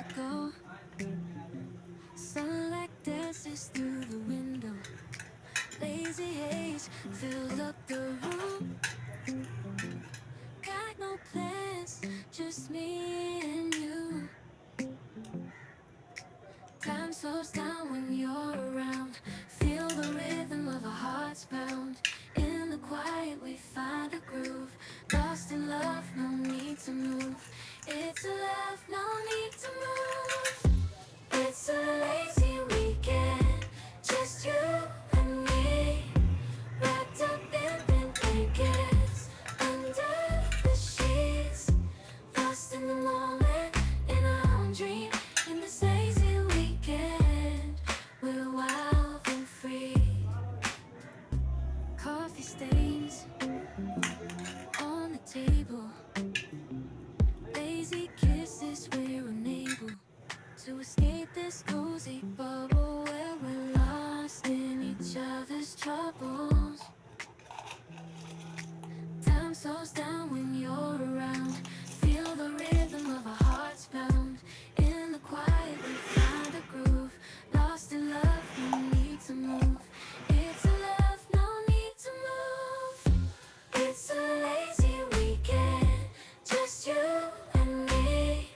to go. Sunlight dances through the window. Lazy haze fills up the room. Got no plans, just me and you. Time slows down when you're around. Feel the rhythm of our hearts pound. In the quiet we find a groove. Lost in love, no need to move. It's a love, no need to move. It's a lazy weekend, just you and me. Wrapped up in pink blankets, under the sheets. Lost in the moment, in our own dream. In this lazy weekend, we're wild and free. Coffee stains on the table. Lazy kisses, we're unable to escape this cozy bubble where we're lost in each other's troubles. Time slows down when you're around. Feel the rhythm of our hearts pound. In the quiet we find a groove. Lost in love, no need to move. It's a love, no need to move. It's a lazy weekend, just you and me.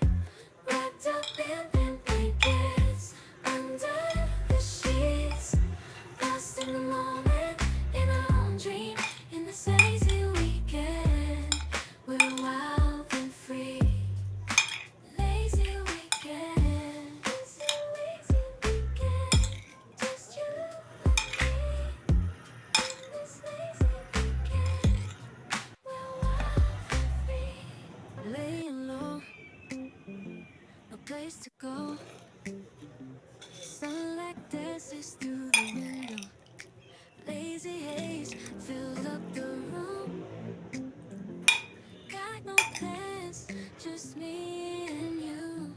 Wrapped up in pink blankets, under the sheets. Lost in the moment, in our own dream. In this lazy weekend, we're wild and free. Lazy weekend, lazy weekend, just you and me. In this lazy weekend, we're wild and free. Laying low, no place to go. Sunlight dances through the window. Lazy haze fills up the room. Got no plans, just me and you.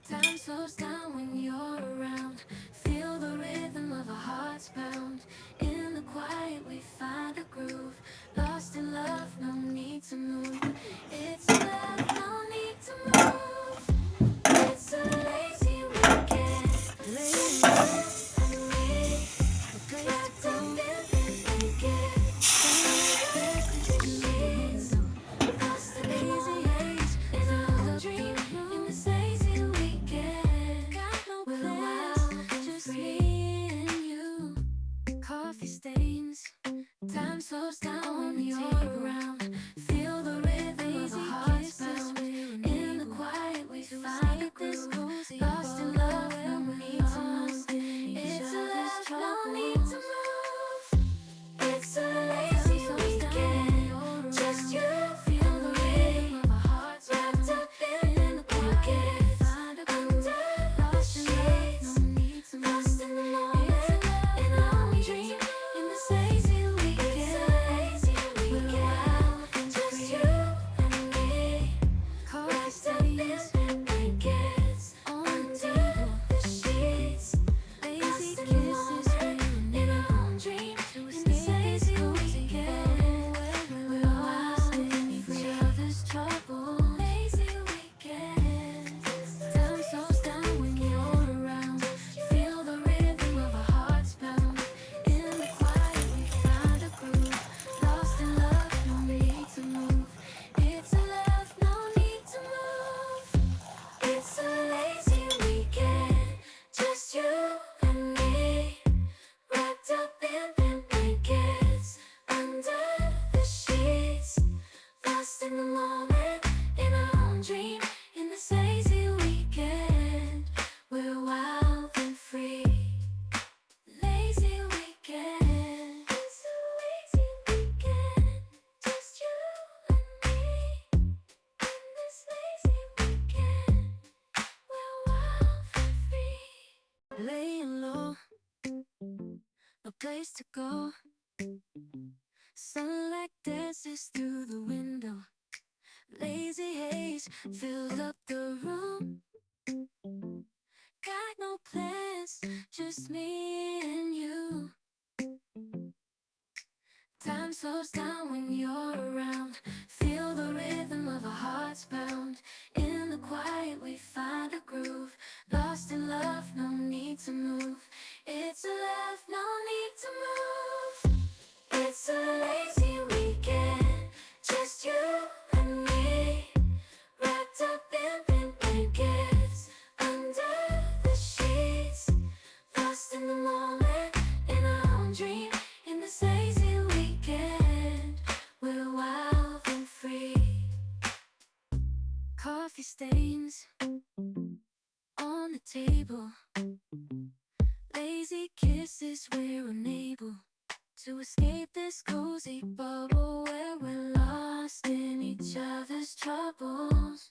Time slows down when you're around. Feel the rhythm of our hearts pound. In the quiet we find a groove. Lost in love, no need to move. It's a love, no need to move. It's a lazy weekend. Laying low and me. A place to go. Blanket. Sunlight dances through the window. Lost in lazy haze. It's a dream in this lazy weekend. Got no plans, just me and you. Coffee stains. Time slows down when you're around. Feel the rhythm of our hearts pound. In the quiet we find a groove. Lost in love, no need to move. It's a love, no need to move. It's a lazy weekend, just you. Feel the rhythm of our hearts wrapped up in the blankets. Under the sheets, lost in the moment, in our own dream. In this lazy weekend, we're wild and just you and me. Wrapped up in blankets, under the sheets. Lazy kisses, in our own dream. In this lazy weekend, we're wild in each other's trouble. Lazy weekend, time slows down when you're around. Feel the rhythm of our hearts pound. In the quiet we find a groove. Lost in love, no need to move. It's a love, no need to move. It's a lazy weekend, just you and me. Wrapped up in pink blankets, under the sheets. Lost in the moment, in our own dream. In this lazy weekend, we're wild and free. Lazy weekend, it's a lazy weekend, just you and me. In this lazy weekend, we're wild and free. Laying low, no place to go. Sunlight dances through the window. Lazy haze fills up the room. Got no plans, just me and you. Time slows down when you're around. Feel the rhythm of our hearts pound. In the coffee stains on the table. Lazy kisses, we're unable to escape this cozy bubble where we're lost in each other's troubles.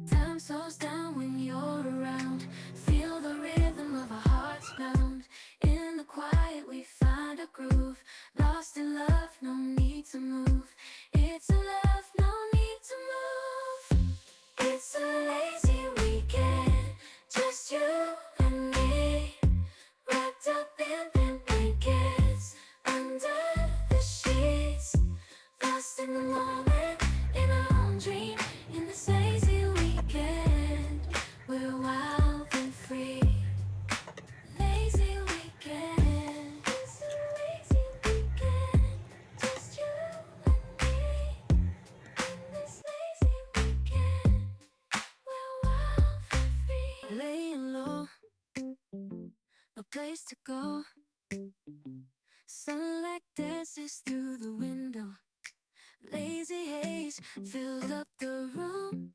Time slows down when you're around. Feel the rhythm of our hearts pound. In the quiet we find a groove. Lost in love, no need to move. It's a love, no need to move. It's a lazy weekend, just you and me, wrapped up in thin blankets, under the sheets, lost in the moment, in our own dream. In this lazy weekend, we're wild and free. Lazy weekend, it's a lazy weekend, just you and me. In this lazy weekend, we're wild and free. Laying low, no place to go. Sunlight dances through the window. Lazy haze filled up the room.